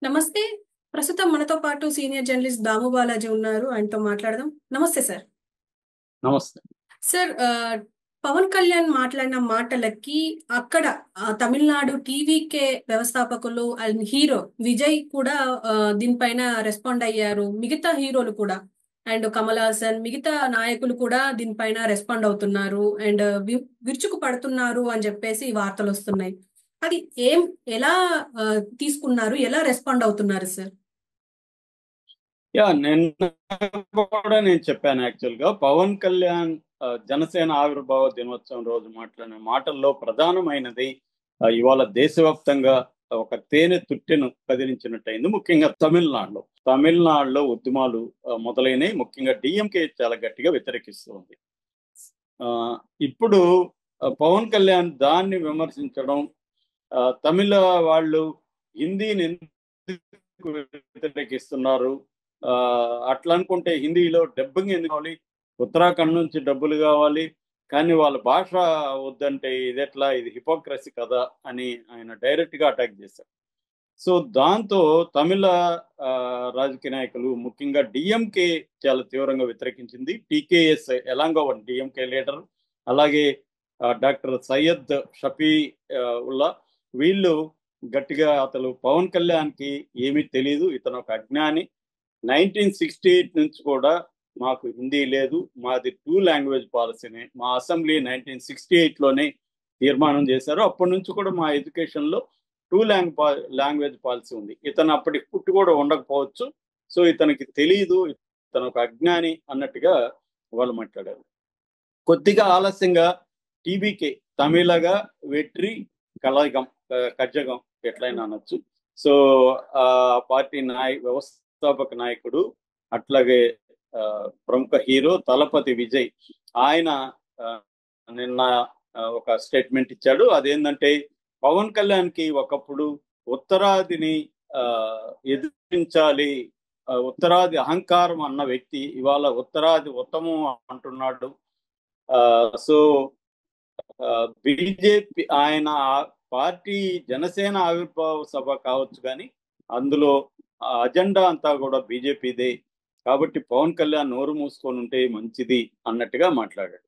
నమస్తే. ప్రస్తుతం మనతో పాటు సీనియర్ జర్నలిస్ట్ దాము బాలాజీ ఉన్నారు. ఆయనతో మాట్లాడదాం. నమస్తే సార్. నమస్తే. సార్ పవన్ కళ్యాణ్ మాట్లాడిన మాటలకి అక్కడ తమిళనాడు టీవీకే వ్యవస్థాపకులు అండ్ హీరో విజయ్ కూడా దీనిపైన రెస్పాండ్ అయ్యారు. మిగతా హీరోలు కూడా అండ్ కమల్ హాసన్ మిగతా నాయకులు కూడా దీనిపైన రెస్పాండ్ అవుతున్నారు అండ్ విరుచుకు పడుతున్నారు అని చెప్పేసి వార్తలు వస్తున్నాయి. అది ఎలా తీసుకున్నారు? ఎలా రెస్పాండ్ అవుతున్నారు సార్? నిన్న కూడా నేను చెప్పాను. యాక్చువల్‌గా పవన్ కళ్యాణ్ జనసేన ఆవిర్భావ దినోత్సవం రోజు మాట్లాడిన మాటల్లో ప్రధానమైనది ఇవాళ దేశవ్యాప్తంగా ఒక తేనె తుట్టెను కదిలించినట్టయింది. ముఖ్యంగా తమిళనాడులో. తమిళనాడులో ఉద్యమాలు మొదలైనయి. ముఖ్యంగా డీఎంకే చాలా గట్టిగా వ్యతిరేకిస్తూ ఉంది. ఇప్పుడు పవన్ కళ్యాణ్ దాన్ని విమర్శించడం, తమిళ వాళ్ళు హిందీని ఎందుకు వ్యతిరేకిస్తున్నారు, అట్లా అనుకుంటే హిందీలో డబ్బింగ్ ఎందుకు కావాలి, ఉత్తరాఖండ్ నుంచి డబ్బులు కావాలి, కానీ వాళ్ళ భాష వద్దంటే ఇదెట్లా, ఇది హిపోక్రసీ కదా అని ఆయన డైరెక్ట్గా అటాక్ చేశారు. సో దాంతో తమిళ రాజకీయ నాయకులు ముఖ్యంగా డిఎంకే చాలా తీవ్రంగా వ్యతిరేకించింది. TKS Elango one DMK leader, అలాగే డాక్టర్ సయ్యద్ షఫీ ఉల్లా, వీళ్ళు గట్టిగా అసలు పవన్ కళ్యాణ్కి ఏమీ తెలియదు, ఇతను ఒక అజ్ఞాని, 1968 నుంచి కూడా మాకు హిందీ లేదు, మాది 2 లాంగ్వేజ్ పాలసీనే, మా అసెంబ్లీ 1968లోనే తీర్మానం చేశారు, అప్పటి నుంచి కూడా మా ఎడ్యుకేషన్లో 2 లాంగ్వేజ్ పాలసీ ఉంది, ఇతను అప్పటికి పుట్టి కూడా ఉండకపోవచ్చు, సో ఇతనికి తెలియదు, ఇతను ఒక అజ్ఞాని అన్నట్టుగా వాళ్ళు మాట్లాడారు. కొద్దిగా ఆలస్యంగా టీబీకే తమిళగా వెట్రి కజగం ఎట్లయినా అనొచ్చు. సో ఆ పార్టీ వ్యవస్థాపక నాయకుడు, అట్లాగే ప్రముఖ హీరో తలపతి విజయ్, ఆయన నిన్న ఒక స్టేట్మెంట్ ఇచ్చాడు. అదేంటంటే పవన్ కళ్యాణ్కి ఒకప్పుడు ఉత్తరాదిని ఎదిరించాలి, ఉత్తరాది అహంకారం అన్న వ్యక్తి ఇవాళ ఉత్తరాది ఉత్తమం అంటున్నాడు. సో బీజేపీ ఆయన పార్టీ జనసేన ఆవిర్భావ సభ కావచ్చు, కానీ అందులో అజెండా అంతా కూడా బీజేపీదే, కాబట్టి పవన్ కళ్యాణ్ నోరు మూసుకొని ఉంటే మంచిది అన్నట్టుగా మాట్లాడాడు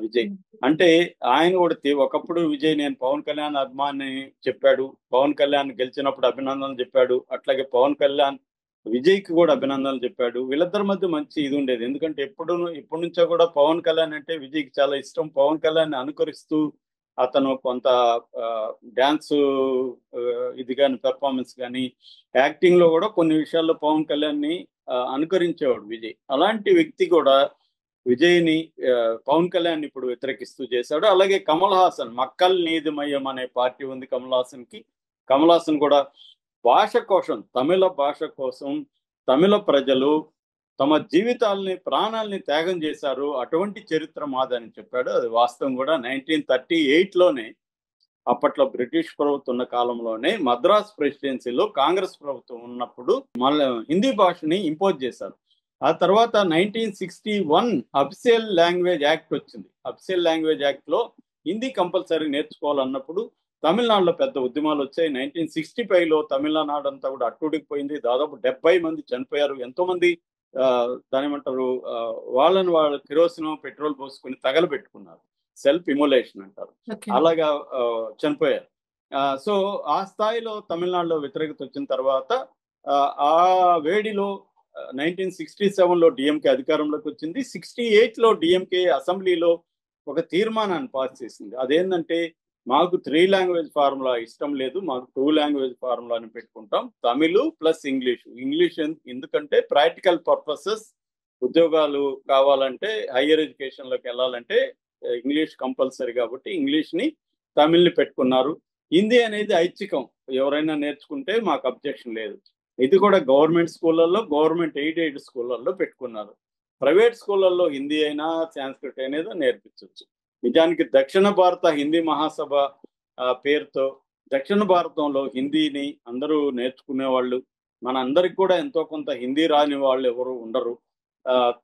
విజయ్. అంటే ఆయన కూడా ఒకప్పుడు విజయ్ నేను పవన్ కళ్యాణ్ అభిమాని చెప్పాడు, పవన్ కళ్యాణ్ గెలిచినప్పుడు అభినందనలు చెప్పాడు, అట్లాగే పవన్ కళ్యాణ్ విజయ్కి కూడా అభినందనలు చెప్పాడు. వీళ్ళిద్దరి మధ్య మంచి ఇది ఉండేది, ఎందుకంటే ఇప్పటి నుంచో కూడా పవన్ కళ్యాణ్ అంటే విజయ్కి చాలా ఇష్టం. పవన్ కళ్యాణ్ అనుకరిస్తూ అతను కొంత డ్యాన్స్ ఇది కానీ పెర్ఫార్మెన్స్ కానీ యాక్టింగ్ లో కూడా కొన్ని విషయాల్లో పవన్ కళ్యాణ్ని అనుకరించేవాడు విజయ్. అలాంటి వ్యక్తి కూడా విజయ్ని పవన్ కళ్యాణ్ ఇప్పుడు వ్యతిరేకిస్తూ చేశాడు. అలాగే కమల్ హాసన్, మక్కల్ నీతిమయం అనే పార్టీ ఉంది కమల్ హాసన్కి. కమల్ హాసన్ కూడా భాష కోసం, తమిళ భాష కోసం తమిళ ప్రజలు తమ జీవితాలని ప్రాణాలని త్యాగం చేశారు, అటువంటి చరిత్ర మాదని చెప్పాడు. అది వాస్తవం కూడా. 1938లోనే అప్పట్లో బ్రిటిష్ ప్రభుత్వం ఉన్న కాలంలోనే మద్రాస్ ప్రెసిడెన్సీలో కాంగ్రెస్ ప్రభుత్వం ఉన్నప్పుడు మళ్ళీ హిందీ భాషని ఇంపోజ్ చేశారు. ఆ తర్వాత 1961 అఫీషియల్ లాంగ్వేజ్ యాక్ట్ వచ్చింది. అఫీషియల్ లాంగ్వేజ్ యాక్ట్లో హిందీ కంపల్సరీ నేర్చుకోవాలన్నప్పుడు తమిళనాడులో పెద్ద ఉద్యమాలు వచ్చాయి. 1965లో తమిళనాడు అంతా కూడా అట్టుడికిపోయింది, దాదాపు 70 మంది చనిపోయారు. ఎంతోమంది దానేమంటారు, వాళ్ళు కిరోసిన్ పెట్రోల్ పోసుకుని తగలబెట్టుకున్నారు, సెల్ఫ్ ఇమోలేషన్ అంటారు, అలాగా చనిపోయారు. సో ఆ స్థాయిలో తమిళనాడులో వ్యతిరేకత వచ్చిన తర్వాత ఆ వేడిలో 1967లో డిఎంకే అధికారంలోకి వచ్చింది. 68లో డిఎంకే అసెంబ్లీలో ఒక తీర్మానాన్ని పాస్ చేసింది. అదేంటంటే మాకు 3 లాంగ్వేజ్ ఫార్ములా ఇష్టం లేదు, మాకు 2 లాంగ్వేజ్ ఫార్ములాని పెట్టుకుంటాం, తమిళ్ ప్లస్ ఇంగ్లీష్ ఎందుకంటే ప్రాక్టికల్ పర్పసెస్, ఉద్యోగాలు కావాలంటే హయ్యర్ ఎడ్యుకేషన్లోకి వెళ్ళాలంటే ఇంగ్లీష్ కంపల్సరీ, కాబట్టి ఇంగ్లీష్ని తమిళ్ని పెట్టుకున్నారు. హిందీ అనేది ఐచ్ఛికం, ఎవరైనా నేర్చుకుంటే మాకు అబ్జెక్షన్ లేదు. ఇది కూడా గవర్నమెంట్ స్కూళ్ళల్లో, గవర్నమెంట్ ఎయిడెడ్ స్కూళ్ళల్లో పెట్టుకున్నారు. ప్రైవేట్ స్కూళ్ళల్లో హిందీ అయినా సాంస్క్రిట్ అనేది నేర్పించవచ్చు. నిజానికి దక్షిణ భారత హిందీ మహాసభ పేరుతో దక్షిణ భారతంలో హిందీని అందరూ నేర్చుకునేవాళ్ళు. మన అందరికి కూడా ఎంతో కొంత హిందీ రాని వాళ్ళు ఎవరు ఉండరు.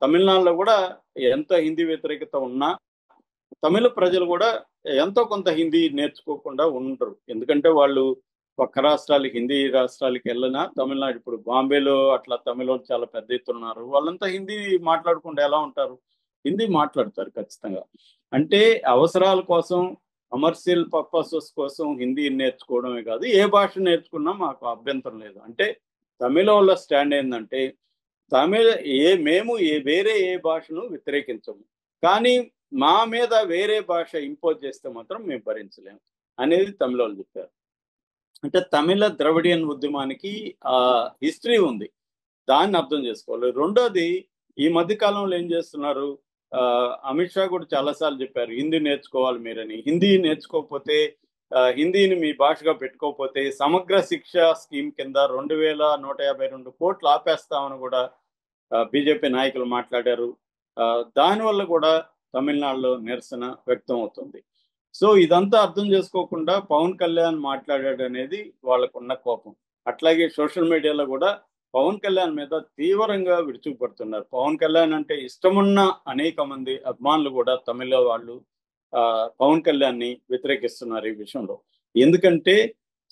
తమిళనాడులో కూడా ఎంత హిందీ వ్యతిరేకత ఉన్నా తమిళ ప్రజలు కూడా ఎంతో కొంత హిందీ నేర్చుకోకుండా ఉండరు, ఎందుకంటే వాళ్ళు పక్క రాష్ట్రాలకి, హిందీ రాష్ట్రాలకి వెళ్ళినా తమిళనాడు, ఇప్పుడు బాంబేలో అట్లా తమిళ చాలా పెద్ద ఎత్తున ఉన్నారు. వాళ్ళంతా హిందీ మాట్లాడకుండా ఎలా ఉంటారు? హిందీ మాట్లాడతారు ఖచ్చితంగా. అంటే అవసరాల కోసం, కమర్షియల్ పర్పసెస్ కోసం హిందీ నేర్చుకోవడమే కాదు, ఏ భాష నేర్చుకున్నా మాకు అభ్యంతరం లేదు. అంటే తమిళ వాళ్ళ స్టాండ్ ఏంటంటే, తమిళ మేము వేరే ఏ భాషను వ్యతిరేకించము, కానీ మా మీద వేరే భాష ఇంపోజ్ చేస్తే మాత్రం మేము భరించలేము అనేది తమిళ వాళ్ళు చెప్పారు. అంటే తమిళ ద్రవిడియన్ ఉద్యమానికి హిస్టరీ ఉంది, దాన్ని అర్థం చేసుకోవాలి. రెండోది, ఈ మధ్య కాలంలో ఏం చేస్తున్నారు, అమిత్ షా కూడా చాలాసార్లు చెప్పారు హిందీ నేర్చుకోవాలి మీరని. హిందీ నేర్చుకోకపోతే, హిందీని మీ భాషగా పెట్టుకోకపోతే సమగ్ర శిక్ష స్కీమ్ కింద 2152 కోట్లు ఆపేస్తామని కూడా బీజేపీ నాయకులు మాట్లాడారు. దానివల్ల కూడా తమిళనాడులో నిరసన వ్యక్తం అవుతుంది. సో ఇదంతా అర్థం చేసుకోకుండా పవన్ కళ్యాణ్ మాట్లాడాడు అనేది వాళ్ళకున్న కోపం. అట్లాగే సోషల్ మీడియాలో కూడా పవన్ కళ్యాణ్ మీద తీవ్రంగా విరుచుకుపడుతున్నారు. పవన్ కళ్యాణ్ అంటే ఇష్టమున్న అనేక మంది అభిమానులు కూడా తమిళ వాళ్ళు పవన్ కళ్యాణ్ ని వ్యతిరేకిస్తున్నారు ఈ విషయంలో. ఎందుకంటే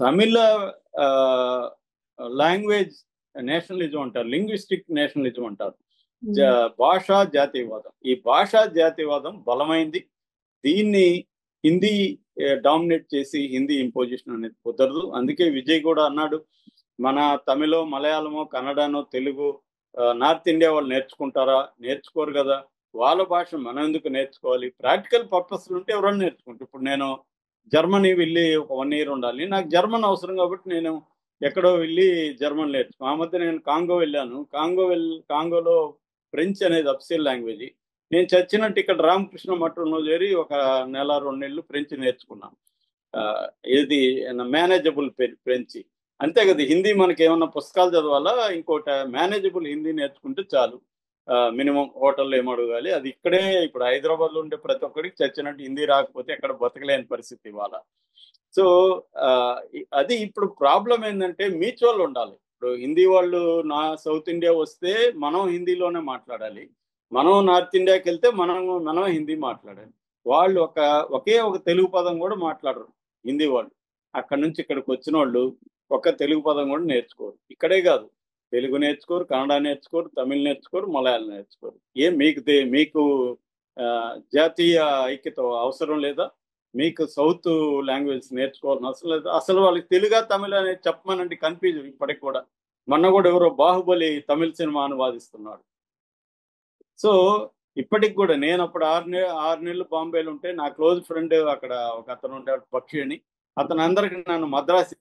తమిళ లాంగ్వేజ్ నేషనలిజం అంటారు, లింగ్విస్టిక్ నేషనలిజం అంటారు, భాషా జాతీయవాదం. ఈ భాషా జాతీయవాదం బలమైంది. దీన్ని హిందీ డామినేట్ చేసి హిందీ ఇంపోజిషన్ అనేది కుదరదు. అందుకే విజయ్ కూడా అన్నాడు, మన తమిళో, మలయాళమో, కన్నడనో, తెలుగు నార్త్ ఇండియా వాళ్ళు నేర్చుకుంటారా? నేర్చుకోరు కదా. వాళ్ళ భాష మనం ఎందుకు నేర్చుకోవాలి? ప్రాక్టికల్ పర్పస్లు ఉంటే ఎవరైనా నేర్చుకుంటారు. ఇప్పుడు నేను జర్మనీ వెళ్ళి ఒక 1 year ఉండాలి, నాకు జర్మన్ అవసరం కాబట్టి నేను ఎక్కడో వెళ్ళి జర్మన్ నేర్చుకో. ఆ మధ్య నేను కాంగో వెళ్ళాను. కాంగోలో ఫ్రెంచ్ అనేది అఫీషియల్ లాంగ్వేజ్. నేను చచ్చినట్టు ఇక్కడ రామకృష్ణ మఠంలో చేరి ఒక 1 నెల 2 నెలలు ఫ్రెంచ్ నేర్చుకున్నాను. ఇది మేనేజబుల్ ఫ్రెంచ్, అంతే కదా. హిందీ మనకి ఏమన్నా పుస్తకాలు చదవాలా, ఇంకోటి మేనేజబుల్ హిందీ నేర్చుకుంటే చాలు. మినిమం హోటల్లో ఏం అడగాలి, అది ఇక్కడే. ఇప్పుడు హైదరాబాద్లో ఉండే ప్రతి ఒక్కరికి చచ్చినట్టు హిందీ రాకపోతే ఎక్కడ బతకలేని పరిస్థితి ఇవాళ. సో అది ఇప్పుడు ప్రాబ్లం ఏంటంటే మ్యూచువల్ ఉండాలి. ఇప్పుడు హిందీ వాళ్ళు సౌత్ ఇండియా వస్తే మనం హిందీలోనే మాట్లాడాలి, మనం నార్త్ ఇండియాకి వెళ్తే మనం హిందీ మాట్లాడాలి. వాళ్ళు ఒకే ఒక తెలుగు పదం కూడా మాట్లాడరు హిందీ వాళ్ళు. అక్కడ నుంచి ఇక్కడికి వచ్చిన వాళ్ళు ఒక తెలుగు పదం కూడా నేర్చుకోరు. ఇక్కడే కాదు, తెలుగు నేర్చుకోరు, కన్నడ నేర్చుకోరు, తమిళ్ నేర్చుకోరు, మలయాళం నేర్చుకోరు. మీకు జాతీయ ఐక్యత అవసరం లేదా? మీకు సౌత్ లాంగ్వేజ్ నేర్చుకోవాలని అవసరం లేదా? అసలు వాళ్ళకి తెలుగు తమిళ అనేది చెప్పమనండి, కన్ఫ్యూజన్ ఇప్పటికి కూడా. మొన్న కూడా ఎవరో బాహుబలి తమిళ సినిమా అనువాదిస్తున్నాడు. సో ఇప్పటికి కూడా నేను అప్పుడు 6 నెలలు బాంబేలో ఉంటే నా క్లోజ్ ఫ్రెండ్ అక్కడ ఒక అతను ఉంటాడు, పక్షి అని. అతను అందరికి నన్ను మద్రాసి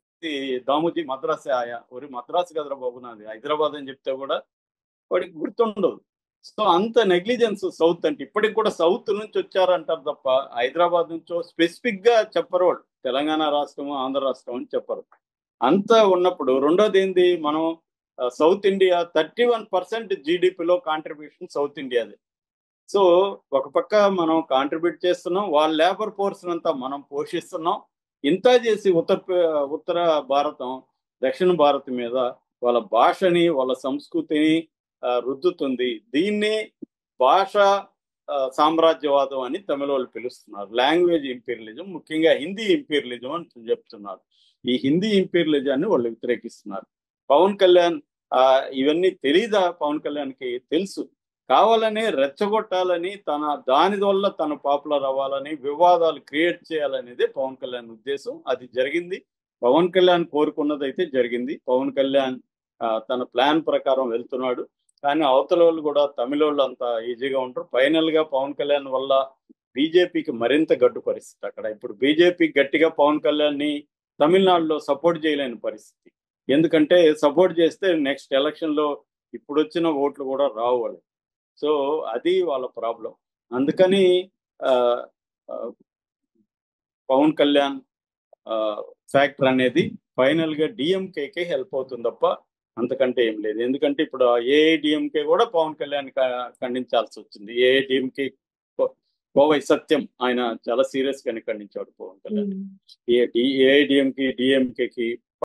దాముజీ మద్రాసి ఆయా, ఒరి మద్రాసు కదరా బాబు, నాది హైదరాబాద్ అని చెప్తే కూడా వాడికి గుర్తుండదు. సో అంత నెగ్లిజెన్స్ సౌత్ అంటే. ఇప్పటికి కూడా సౌత్ నుంచి వచ్చారంటారు తప్ప హైదరాబాద్ నుంచో స్పెసిఫిక్ గా చెప్పరు వాళ్ళు. తెలంగాణ రాష్ట్రము, ఆంధ్ర రాష్ట్రం అని చెప్పరు. అంత ఉన్నప్పుడు రెండోది ఏంది, మనం సౌత్ ఇండియా 31% జీడిపిలో కాంట్రిబ్యూషన్ సౌత్ ఇండియాది. సో ఒక పక్క మనం కాంట్రిబ్యూట్ చేస్తున్నాం, వాళ్ళ లేబర్ ఫోర్స్ అంతా మనం పోషిస్తున్నాం. ఇంత చేసి ఉత్తర భారతం దక్షిణ భారతం మీద వాళ్ళ భాషని, వాళ్ళ సంస్కృతిని రుద్దుతుంది. దీన్ని భాష సామ్రాజ్యవాదం అని తమిళ వాళ్ళు పిలుస్తున్నారు. లాంగ్వేజ్ ఇంపీరియలిజం, ముఖ్యంగా హిందీ ఇంపీరియలిజం అని చెప్తున్నారు. ఈ హిందీ ఇంపీరియలిజాన్ని వాళ్ళు వ్యతిరేకిస్తున్నారు. పవన్ కళ్యాణ్ ఇవన్నీ తెలీదా? పవన్ కళ్యాణ్కి తెలుసు. కావాలని రెచ్చగొట్టాలని, దాని వల్ల తను పాపులర్ అవ్వాలని, వివాదాలు క్రియేట్ చేయాలనేది పవన్ కళ్యాణ్ ఉద్దేశం. అది జరిగింది. పవన్ కళ్యాణ్ కోరుకున్నది అయితే జరిగింది. పవన్ కళ్యాణ్ తన ప్లాన్ ప్రకారం వెళ్తున్నాడు. కానీ అవతల వాళ్ళు కూడా తమిళ వాళ్ళు అంత ఈజీగా ఉంటారు. ఫైనల్ గా పవన్ కళ్యాణ్ వల్ల బీజేపీకి మరింత గడ్డు పరిస్థితి అక్కడ. ఇప్పుడు బీజేపీ గట్టిగా పవన్ కళ్యాణ్ ని తమిళనాడులో సపోర్ట్ చేయలేని పరిస్థితి. ఎందుకంటే సపోర్ట్ చేస్తే నెక్స్ట్ ఎలక్షన్ లో ఇప్పుడు వచ్చిన ఓట్లు కూడా రావు వాళ్ళు. సో అది వాళ్ళ ప్రాబ్లం. అందుకని పవన్ కళ్యాణ్ ఫ్యాక్టర్ అనేది ఫైనల్ గా డిఎంకేకే హెల్ప్ అవుతుంది తప్ప అంతకంటే ఏం లేదు. ఎందుకంటే ఇప్పుడు ఏఐడిఎంకే కూడా పవన్ కళ్యాణ్ ఖండించాల్సి వచ్చింది. ఏఐడిఎంకే కోవై సత్యం ఆయన చాలా సీరియస్ గానే ఖండించాడు పవన్ కళ్యాణ్. ఏఐడిఎంకి డిఎంకేకి